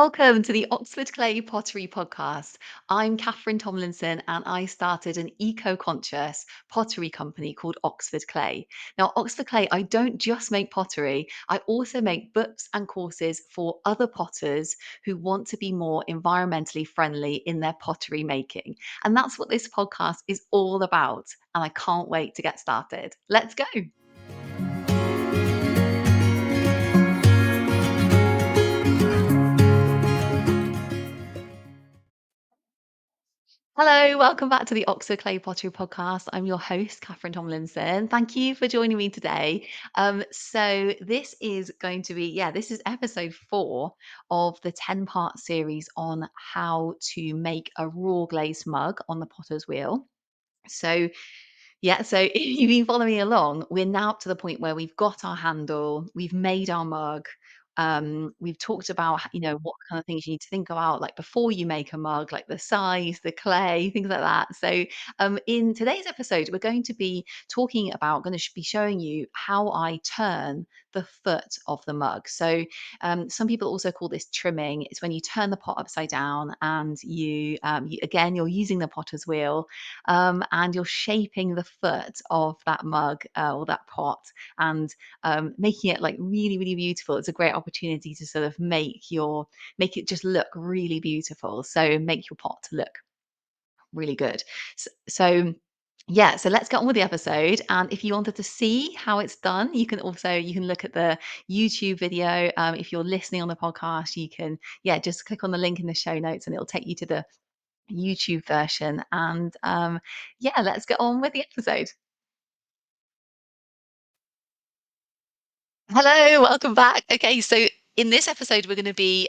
Welcome to the Oxford Clay Pottery Podcast. I'm Catherine Tomlinson and I started an eco conscious pottery company called Oxford Clay. Now, Oxford Clay, I don't just make pottery, I also make books and courses for other potters who want to be more environmentally friendly in their pottery making. And that's what this podcast is all about. And I can't wait to get started. Let's go. Hello, welcome back to the Oxford Clay Pottery Podcast. I'm your host, Catherine Tomlinson. Thank you for joining me today. So this is going to be, this is episode 4 of the 10-part series on how to make a raw glazed mug on the potter's wheel. So so if you've been following along, we're now up to the point where we've got our handle, we've made our mug. We've talked about, what kind of things you need to think about, like before you make a mug, like the size, the clay, things like that. So, in today's episode, we're going to be talking about, going to be showing you how I turn the foot of the mug. So, some people also call this trimming. It's when you turn the pot upside down and again, you're using the potter's wheel and you're shaping the foot of that mug or that pot and making it like really, really beautiful. It's a great opportunity to sort of make it just look really beautiful. So make your pot to look really good. So let's get on with the episode. And if you wanted to see how it's done, you can look at the YouTube video. If you're listening on the podcast, you can just click on the link in the show notes, and it'll take you to the YouTube version. And let's get on with the episode. Hello, welcome back. Okay, so in this episode, we're going to be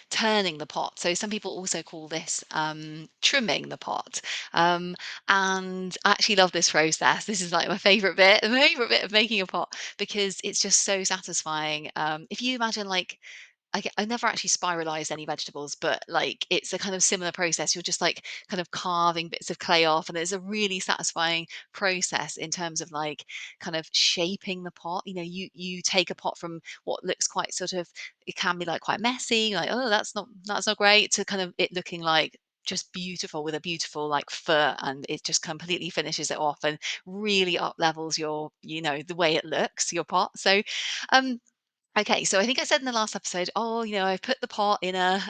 turning the pot. So some people also call this trimming the pot. Um, and I actually love this process. This is like my favorite bit, the favorite bit of making a pot because it's just so satisfying. If you imagine like I never actually spiralized any vegetables, but like it's a kind of similar process. You're just like kind of carving bits of clay off, and it's a really satisfying process in terms of like kind of shaping the pot. You take a pot from what looks quite sort of it can be like quite messy, like oh that's not great, to kind of it looking like just beautiful with a beautiful like foot, and it just completely finishes it off and really up levels your the way it looks your pot. Um Okay, so I think I said in the last episode, oh, I've put the pot in a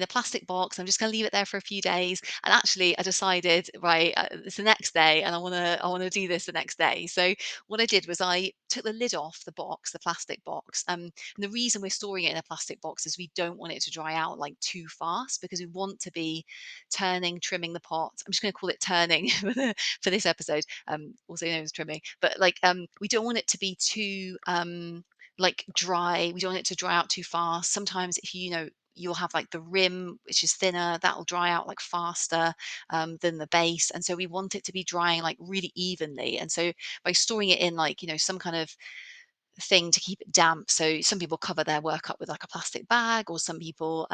plastic box. I'm just going to leave it there for a few days. And actually, I decided, right, it's the next day, and I wanna do this the next day. So what I did was I took the lid off the box, the plastic box. And the reason we're storing it in a plastic box is we don't want it to dry out like too fast because we want to be trimming the pot. I'm just going to call it turning for this episode, also known as trimming. But like, we don't want it to be too like dry. We don't want it to dry out too fast. Sometimes if you'll have like the rim, which is thinner, that'll dry out like faster than the base. And so we want it to be drying like really evenly. And so by storing it in like, some kind of thing to keep it damp. So some people cover their work up with like a plastic bag, or some people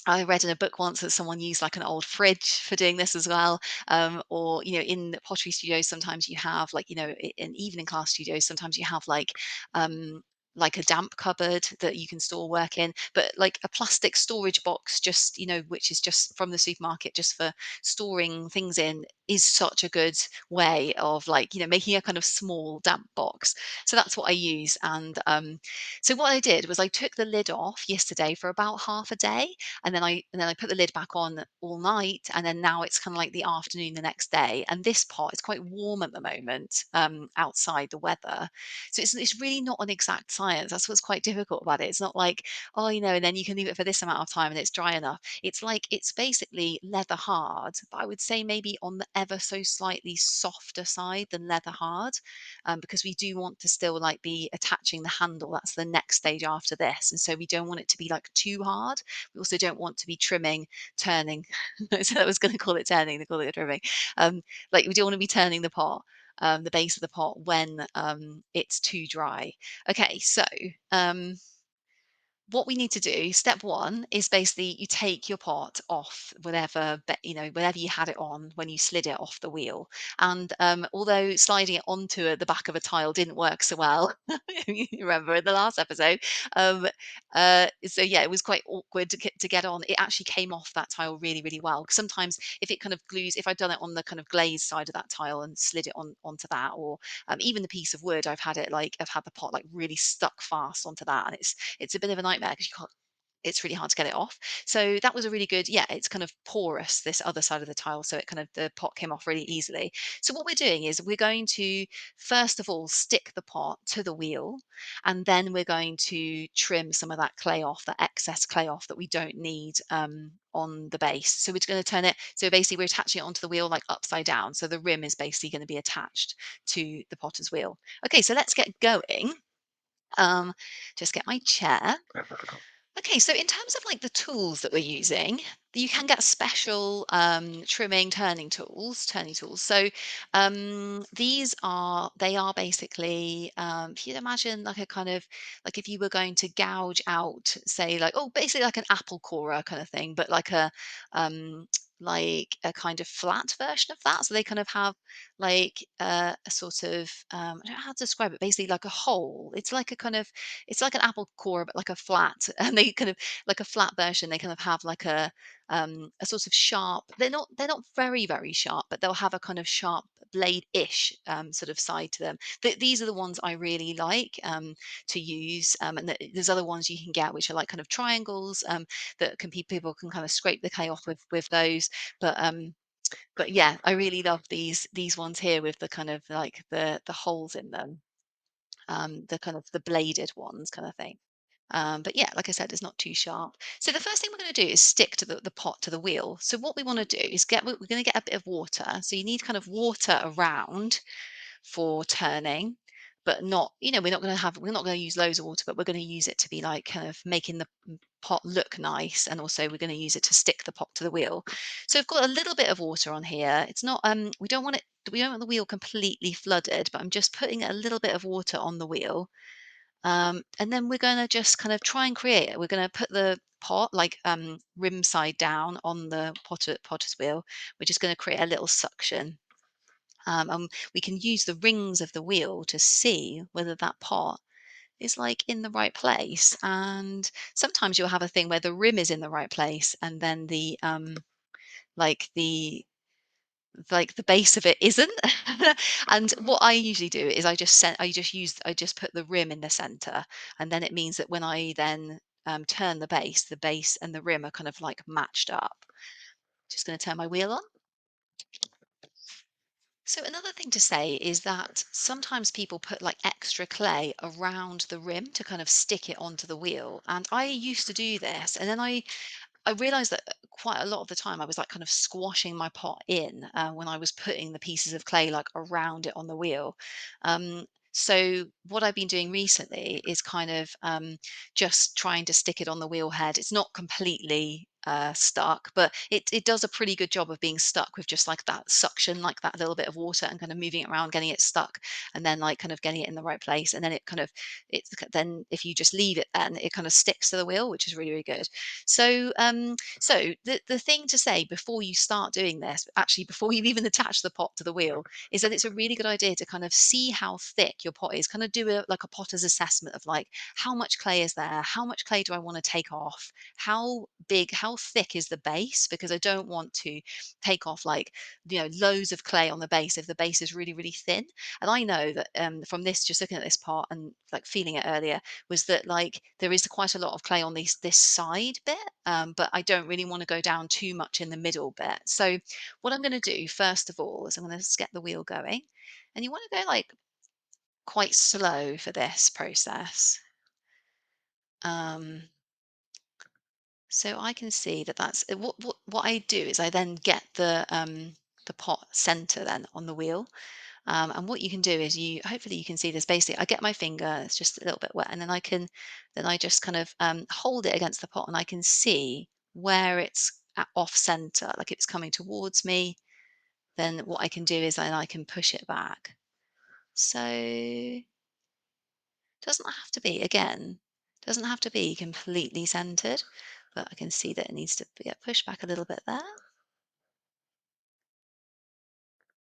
I read in a book once that someone used like an old fridge for doing this as well. Or, in the pottery studios, sometimes you have like, in evening class studios, sometimes you have um, like a damp cupboard that you can store work in, but like a plastic storage box, just, which is just from the supermarket, just for storing things in, is such a good way of like, making a kind of small damp box. So that's what I use. And so what I did was I took the lid off yesterday for about half a day, and then I put the lid back on all night, and then now it's kind of like the afternoon the next day. And this pot is quite warm at the moment, outside the weather, so it's really not an exact science. That's what's quite difficult about it. It's not like, oh, and then you can leave it for this amount of time and it's dry enough. It's like it's basically leather hard, but I would say maybe on the ever so slightly softer side than leather hard, because we do want to still like be attaching the handle. That's the next stage after this, and so we don't want it to be like too hard. We also don't want to be turning. So I was going to call it turning, they call it trimming. Like we don't want to be turning the pot, the base of the pot when it's too dry. Okay, so um, what we need to do, step one, is basically you take your pot off whatever, whatever you had it on when you slid it off the wheel. And although sliding it onto the back of a tile didn't work so well, you remember in the last episode, um, so yeah, it was quite awkward to get on. It actually came off that tile really, really well. 'Cause sometimes if it kind of glues, if I'd done it on the kind of glazed side of that tile and slid it onto that, or even the piece of wood, I've had the pot like really stuck fast onto that, and it's a bit of a nightmare because you can't it's really hard to get it off. So that was a really good, yeah, it's kind of porous, this other side of the tile. So it kind of, the pot came off really easily. So what we're doing is we're going to, first of all, stick the pot to the wheel. And then we're going to trim some of that clay off, that excess clay off that we don't need on the base. So we're going to turn it, so basically we're attaching it onto the wheel like upside down. So the rim is basically going to be attached to the potter's wheel. Okay, so let's get going. Um, just get my chair. Okay, so in terms of like the tools that we're using, you can get special trimming turning tools. So they are basically, if you imagine like a kind of, like if you were going to gouge out, say like, oh, basically like an apple corer kind of thing, but um, like a kind of flat version of that. So they kind of have like a sort of, I don't know how to describe it. Basically like a hole. It's like a kind of, it's like an apple core, but like a flat, and they kind of, like a flat version. They kind of have like a sort of sharp. They're not very very sharp, but they'll have a kind of sharp blade-ish sort of side to them. These are the ones I really like to use, and there's other ones you can get which are like kind of triangles that can people can kind of scrape the clay off with those. But but yeah, I really love these ones here with the kind of like the holes in them, the kind of the bladed ones kind of thing. But yeah, like I said, it's not too sharp. So the first thing we're going to do is stick to the pot to the wheel. So what we want to do is we're going to get a bit of water. So you need kind of water around for turning, but not, we're not going to use loads of water, but we're going to use it to be like kind of making the pot look nice. And also we're going to use it to stick the pot to the wheel. So we've got a little bit of water on here. It's not, we don't want the wheel completely flooded, but I'm just putting a little bit of water on the wheel. And then we're going to just kind of try and create it. We're going to put the pot like rim side down on the potter's wheel. We're just going to create a little suction. And we can use the rings of the wheel to see whether that pot is like in the right place. And sometimes you'll have a thing where the rim is in the right place, and then like the the base of it isn't. And what I usually do is I just put the rim in the center, and then it means that when I then turn the base and the rim are kind of like matched up. Just going to turn my wheel on. So another thing to say is that sometimes people put like extra clay around the rim to kind of stick it onto the wheel. And I used to do this, and then I realized that quite a lot of the time I was like kind of squashing my pot in when I was putting the pieces of clay like around it on the wheel. So what I've been doing recently is kind of just trying to stick it on the wheel head. It's not completely stuck, but it does a pretty good job of being stuck with just like that suction, like that little bit of water, and kind of moving it around, getting it stuck, and then like kind of getting it in the right place. And then then if you just leave it, then it kind of sticks to the wheel, which is really, really good. So, the thing to say before you start doing this, actually before you've even attached the pot to the wheel, is that it's a really good idea to kind of see how thick your pot is. Kind of do like a potter's assessment of like how much clay is there, how much clay do I want to take off, how thick is the base, because I don't want to take off like loads of clay on the base if the base is really, really thin. And I know that from this, just looking at this pot and like feeling it earlier, was that like there is quite a lot of clay on this side bit, but I don't really want to go down too much in the middle bit. So what I'm going to do first of all is I'm going to get the wheel going, and you want to go like quite slow for this process. Um, so I can see that that's what I do is I then get the pot center then on the wheel. And what you can do is hopefully you can see this. Basically, I get my finger, it's just a little bit wet, and then I just kind of hold it against the pot, and I can see where it's off center, like it's coming towards me. Then what I can do is then I can push it back. So doesn't have to be again. Doesn't have to be completely centered, but I can see that it needs to get pushed back a little bit there.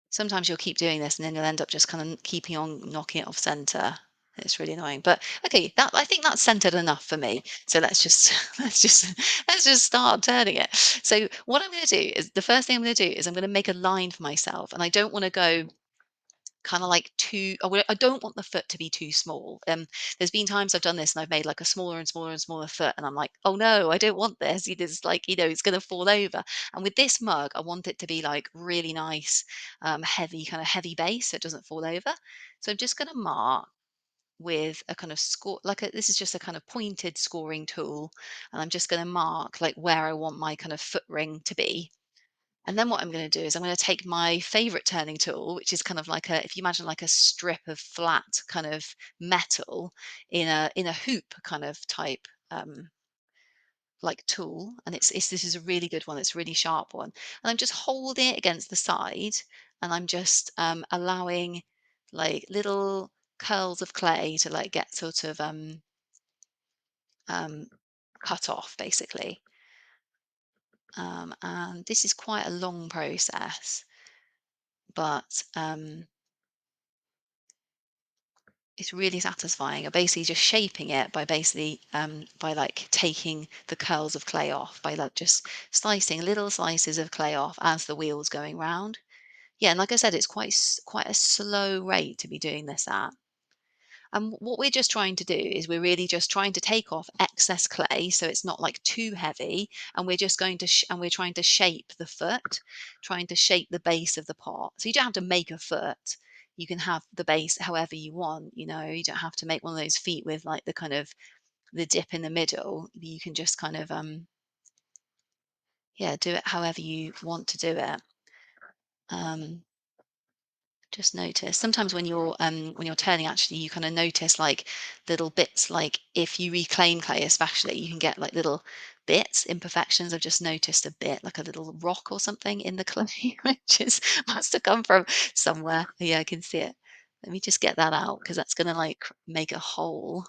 Sometimes you'll keep doing this and then you'll end up just kind of keeping on knocking it off center. It's really annoying. But okay, that I think that's centered enough for me. So let's just let's just start turning it. So what I'm going to do is the first thing I'm going to do is I'm going to make a line for myself, and I don't want to go kind of like too I don't want the foot to be too small. There's been times I've done this and I've made like a smaller and smaller and smaller foot, and I'm like, oh no, I don't want this. It is like, it's going to fall over. And with this mug, I want it to be like really nice, heavy, kind of heavy base so it doesn't fall over. So I'm just going to mark with a kind of score, this is just a kind of pointed scoring tool, and I'm just going to mark like where I want my kind of foot ring to be. And then what I'm going to do is I'm going to take my favorite turning tool, which is kind of like if you imagine like a strip of flat kind of metal in a hoop kind of type, like tool, and it's this is a really good one. It's a really sharp one, and I'm just holding it against the side, and I'm just allowing like little curls of clay to like get sort of um, cut off basically. And this is quite a long process, but it's really satisfying. I'm basically just shaping it by basically by like taking the curls of clay off by like just slicing little slices of clay off as the wheel's going round. Yeah, and like I said, it's quite a slow rate to be doing this at. And what we're just trying to do is we're really just trying to take off excess clay so it's not like too heavy, and we're just going to and we're trying to shape the foot, trying to shape the base of the pot. So you don't have to make a foot. You can have the base however you want, you don't have to make one of those feet with like the kind of the dip in the middle. You can just kind of yeah, do it however you want to do it. Um Just notice sometimes when you're turning, actually you kind of notice like little bits, like if you reclaim clay especially, you can get like little bits, imperfections. I've just noticed a bit like a little rock or something in the clay, which is must have come from somewhere. Yeah, I can see it. Let me just get that out because that's gonna like make a hole.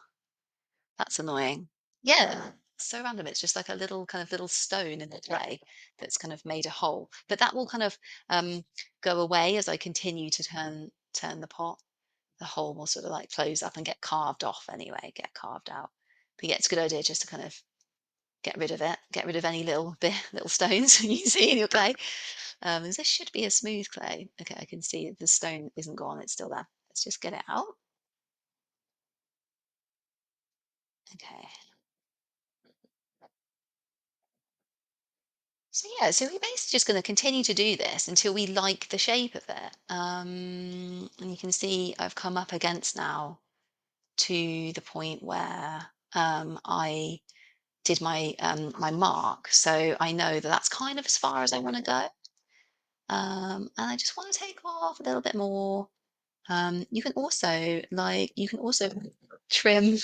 That's annoying. Yeah, so random. It's just like a little kind of little stone in the clay that's kind of made a hole. But that will kind of go away as I continue to turn the pot. The hole will sort of like close up and get carved off anyway, get carved out. But yeah, it's a good idea just to kind of get rid of it, get rid of any little bit, little stones you see in your clay. This should be a smooth clay. Okay, I can see the stone isn't gone; it's still there. Let's just get it out. Okay. So yeah, so we're basically just going to continue to do this until we like the shape of it. And you can see I've come up against now to the point where I did my mark, so I know that that's kind of as far as I want to go. And I just want to take off a little bit more. You can also trim.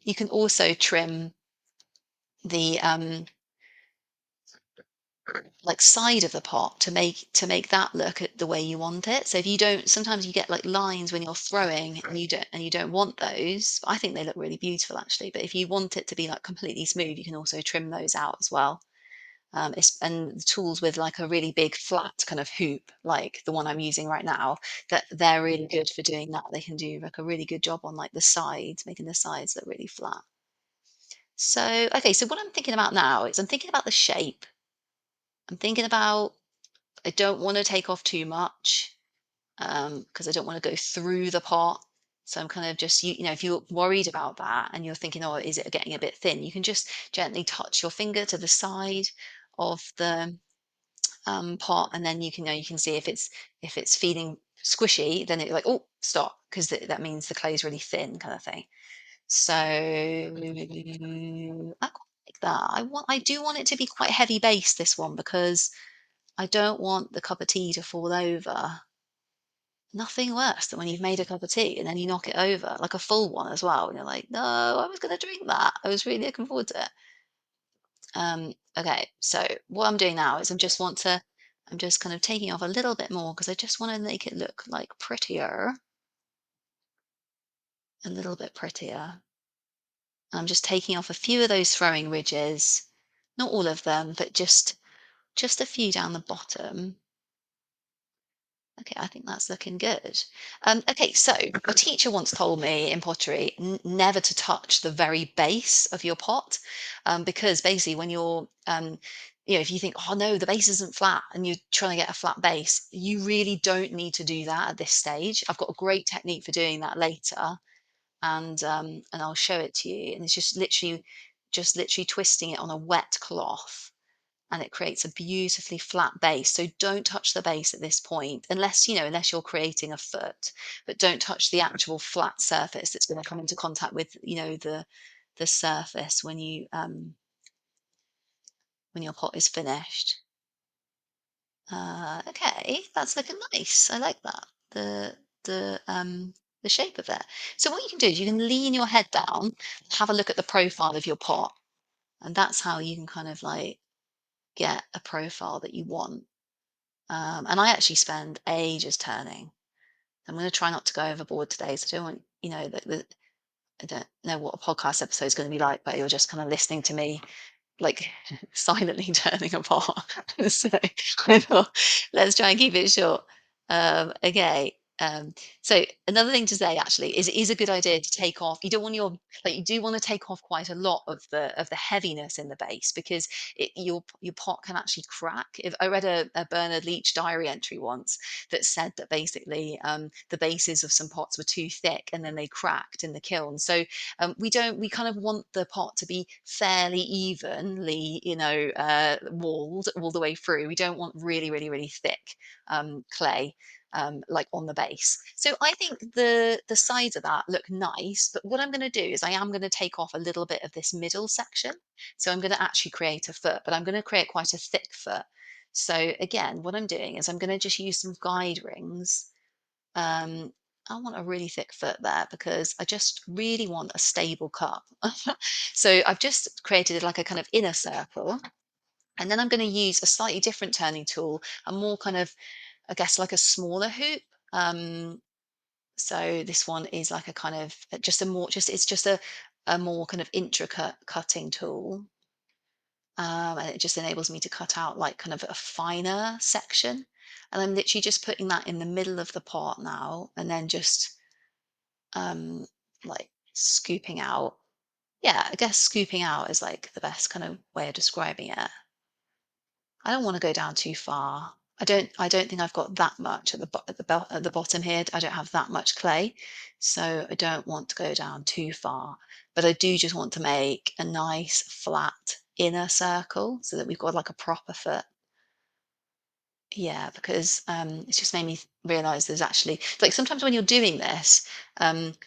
You can also trim the like side of the pot to make that look at the way you want it. So if you don't, sometimes you get like lines when you're throwing and you don't want those. I think they look really beautiful actually, but if you want it to be like completely smooth, you can also trim those out as well. And the tools with like a really big flat kind of hoop, like the one I'm using right now, that they're really good for doing that. They can do like a really good job on like the sides, making the sides look really flat. So, okay, so what I'm thinking about now is I'm thinking about the shape. I'm thinking about I don't want to take off too much because I don't want to go through the pot. So I'm kind of just if you're worried about that and you're thinking, oh, is it getting a bit thin? You can just gently touch your finger to the side of the pot, and then you can see if it's feeling squishy, then it's like, oh, stop, because that means the clay is really thin, kind of thing. So I quite like that. I do want it to be quite heavy base, this one, because I don't want the cup of tea to fall over. Nothing worse than when you've made a cup of tea and then you knock it over, like a full one as well, and you're like, "No, I was gonna drink that. I was really looking forward to it." Okay, so what I'm doing now is I'm just kind of taking off a little bit more because I just want to make it look like prettier. a little bit prettier. I'm just taking off a few of those throwing ridges, not all of them, but just a few down the bottom. Okay, I think that's looking good. Okay, so a teacher once told me in pottery never to touch the very base of your pot, because basically when you're, if you think, oh no, the base isn't flat, and you're trying to get a flat base, you really don't need to do that at this stage. I've got a great technique for doing that later, and I'll show it to you. And it's just literally twisting it on a wet cloth, and it creates a beautifully flat base. So don't touch the base at this point, unless you're creating a foot, but don't touch the actual flat surface that's going to come into contact with, the surface when your pot is finished. Okay, that's looking nice. I like that. The shape of it. So what you can do is you can lean your head down, have a look at the profile of your pot, and that's how you can kind of like get a profile that you want. And I actually spend ages turning. I'm going to try not to go overboard today. So I don't want, I don't know what a podcast episode is going to be like, but you're just kind of listening to me like silently turning apart. So I thought, let's try and keep it short. Okay. So another thing to say actually is it is a good idea to take off. You don't want you do want to take off quite a lot of the heaviness in the base, because your pot can actually crack. If I read a Bernard Leach diary entry once that said that basically the bases of some pots were too thick and then they cracked in the kiln. So we kind of want the pot to be fairly evenly, walled all the way through. We don't want really, really, really thick clay, like on the base. So I think the sides of that look nice, but what I'm going to do is I am going to take off a little bit of this middle section. So I'm going to actually create a foot, but I'm going to create quite a thick foot. So again, what I'm doing is I'm going to just use some guide rings. um, I want a really thick foot there because I just really want a stable cup. So I've just created like a kind of inner circle, and then I'm going to use a slightly different turning tool, a more kind of, I guess, like a smaller hoop. Um, so this one is like a kind of just a more just it's just a more kind of intricate cutting tool. And it just enables me to cut out like kind of a finer section. And I'm literally just putting that in the middle of the pot now, and then just um, like scooping out. Yeah, I guess scooping out is like the best kind of way of describing it. I don't want to go down too far. I don't think I've got that much at the bottom here. I don't have that much clay, so I don't want to go down too far. But I do just want to make a nice flat inner circle so that we've got like a proper foot. Yeah, because it's just made me realize there's actually like sometimes when you're doing this,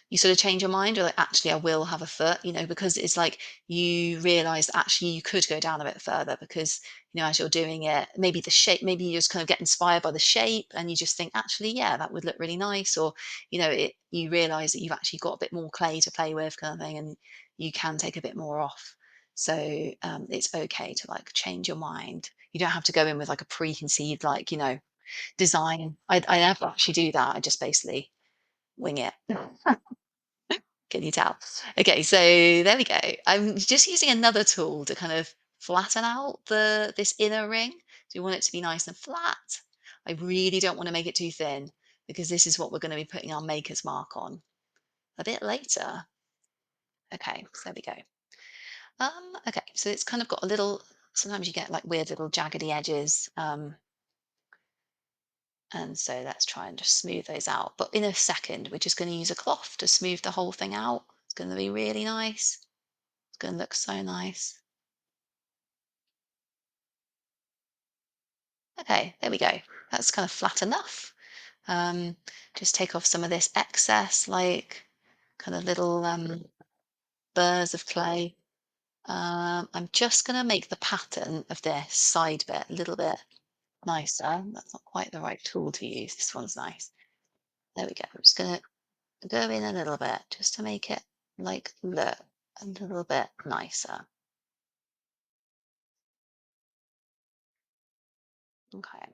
you sort of change your mind. You're like, actually, I will have a foot, because it's like you realize that actually you could go down a bit further because, as you're doing it, maybe the shape, maybe you just kind of get inspired by the shape and you just think, actually, yeah, that would look really nice. Or, you realize that you've actually got a bit more clay to play with, kind of thing, and you can take a bit more off. So it's okay to like change your mind. You don't have to go in with like a preconceived like, design. I never actually do that. I just basically wing it. Can you tell? Okay, so there we go. I'm just using another tool to kind of flatten out this inner ring. So we want it to be nice and flat. I really don't want to make it too thin because this is what we're going to be putting our maker's mark on a bit later. Okay, so there we go. Okay, so it's kind of got a little, sometimes you get like weird little jaggedy edges. And so let's try and just smooth those out. But in a second, we're just going to use a cloth to smooth the whole thing out. It's going to be really nice. It's going to look so nice. Okay, there we go. That's kind of flat enough. Um, just take off some of this excess, like kind of little burrs of clay. I'm just going to make the pattern of this side bit a little bit nicer. That's not quite the right tool to use. This one's nice. There we go. I'm just going to go in a little bit just to make it like look a little bit nicer. Okay.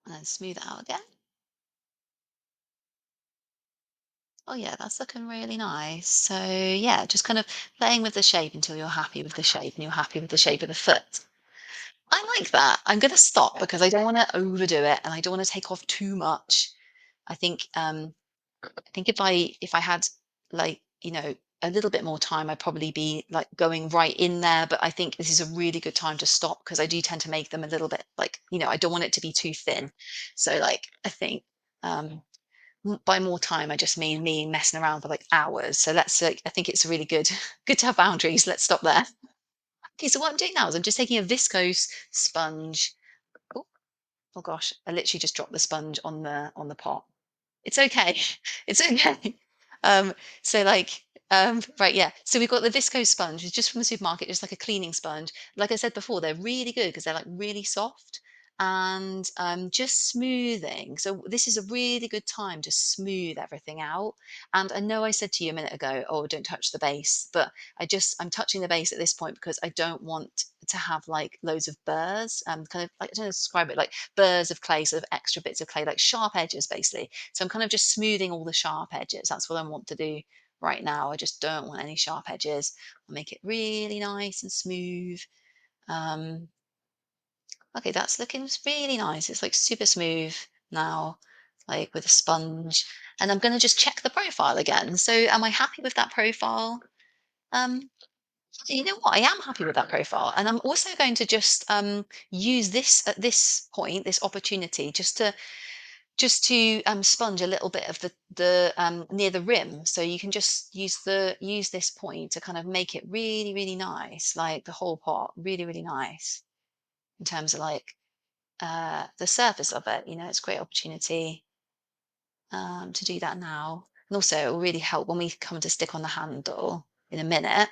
And then smooth it out again. Oh yeah, that's looking really nice. So yeah, just kind of playing with the shape until you're happy with the shape and you're happy with the shape of the foot. I like that. I'm going to stop because I don't want to overdo it and I don't want to take off too much. I think I think if I had like, a little bit more time, I'd probably be like going right in there. But I think this is a really good time to stop because I do tend to make them a little bit like, I don't want it to be too thin. So like I think um by more time I just mean me messing around for like hours. So let's like I think it's really good good to have boundaries. Let's stop there. Okay, so what I'm doing now is I'm just taking a viscose sponge. Oh, oh gosh, I literally just dropped the sponge on the pot. It's okay. It's okay. Um, so like, right, yeah. So we've got the viscose sponge, it's just from the supermarket, just like a cleaning sponge. Like I said before, they're really good because they're like really soft and just smoothing. So this is a really good time to smooth everything out. And I know I said to you a minute ago, oh, don't touch the base, but I'm touching the base at this point because I don't want to have like loads of burrs, kind of like I don't know how to describe it, like burrs of clay, sort of extra bits of clay, like sharp edges basically. So I'm kind of just smoothing all the sharp edges. That's what I want to do right now. I just don't want any sharp edges. I'll make it really nice and smooth. Um, okay, that's looking really nice. It's like super smooth now, like with a sponge. And I'm going to just check the profile again. So am I happy with that profile? Um, you know what? I am happy with that profile. And I'm also going to just use this at this point, this opportunity, just to sponge a little bit of the near the rim, so you can just use this point to kind of make it really really nice, like the whole pot really really nice in terms of like the surface of it. It's a great opportunity to do that now, and also it will really help when we come to stick on the handle in a minute.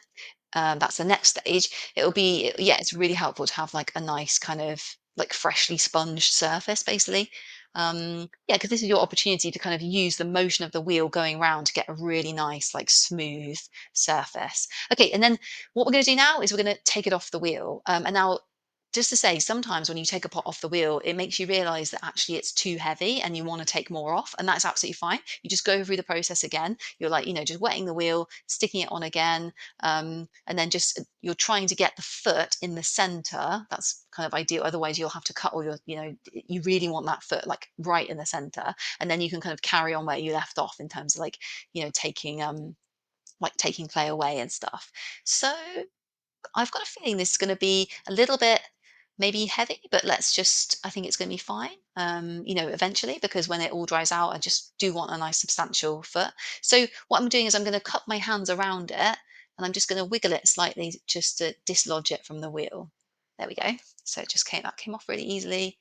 That's the next stage. It'll be Yeah, it's really helpful to have like a nice kind of like freshly sponged surface, basically. Yeah, because this is your opportunity to kind of use the motion of the wheel going around to get a really nice, like smooth surface. Okay, and then what we're going to do now is we're going to take it off the wheel. And now, just to say, sometimes when you take a pot off the wheel, it makes you realize that actually it's too heavy and you want to take more off, and that's absolutely fine. You just go through the process again. You're like, just wetting the wheel, sticking it on again, and then just you're trying to get the foot in the center. That's kind of ideal. Otherwise, you'll have to cut all you really want that foot like right in the center, and then you can kind of carry on where you left off in terms of like, taking play away and stuff. So I've got a feeling this is going to be a little bit maybe heavy, but I think it's going to be fine, eventually, because when it all dries out, I just do want a nice substantial foot. So what I'm doing is I'm going to cup my hands around it and I'm just going to wiggle it slightly just to dislodge it from the wheel. There we go. So that came off really easily,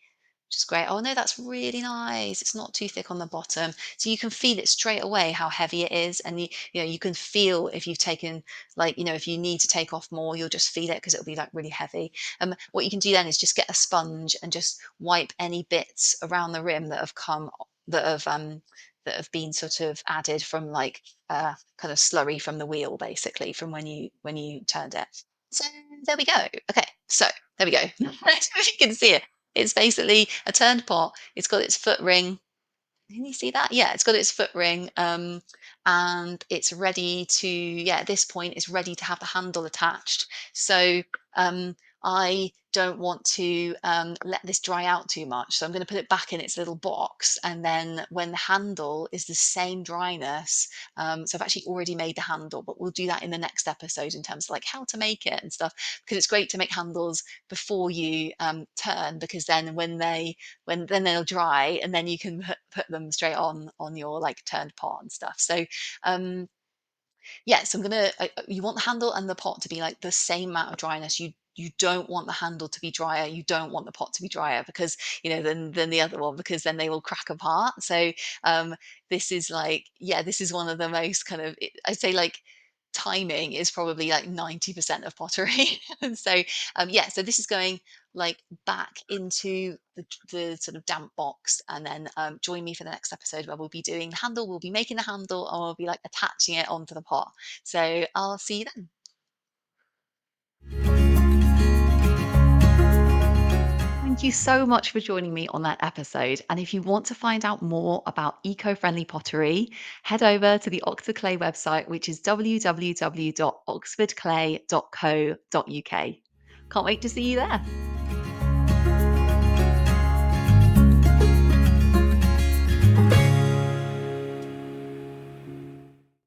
which is great. Oh no, that's really nice. It's not too thick on the bottom. So you can feel it straight away how heavy it is. And you can feel if you've taken, like, if you need to take off more, you'll just feel it because it'll be like really heavy. What you can do then is just get a sponge and just wipe any bits around the rim that have that have been sort of added from like kind of slurry from the wheel, basically from when you turned it. So there we go. Okay, so there we go. If you can see it, it's basically a turned pot. It's got its foot ring. Can you see that? Yeah, it's got its foot ring, and it's ready to. Yeah, at this point, it's ready to have the handle attached. So um, I don't want to let this dry out too much. So I'm going to put it back in its little box, and then when the handle is the same dryness, so I've actually already made the handle, but we'll do that in the next episode in terms of like how to make it and stuff. Because it's great to make handles before you turn, because then when then they'll dry and then you can put them straight on your like turned pot and stuff. So um yeah, so you want the handle and the pot to be like the same amount of dryness. You don't want the handle to be drier, you don't want the pot to be drier, because than the other one, because then they will crack apart. So this is like, yeah, this is one of the most kind of, I'd say, like, timing is probably like 90% of pottery. And so yeah, so this is going like back into the sort of damp box, and then join me for the next episode where we'll be doing the handle, we'll be making the handle, and we'll be like attaching it onto the pot. So I'll see you then. Thank you so much for joining me on that episode. And if you want to find out more about eco-friendly pottery, head over to the Oxford Clay website, which is www.oxfordclay.co.uk. Can't wait to see you there.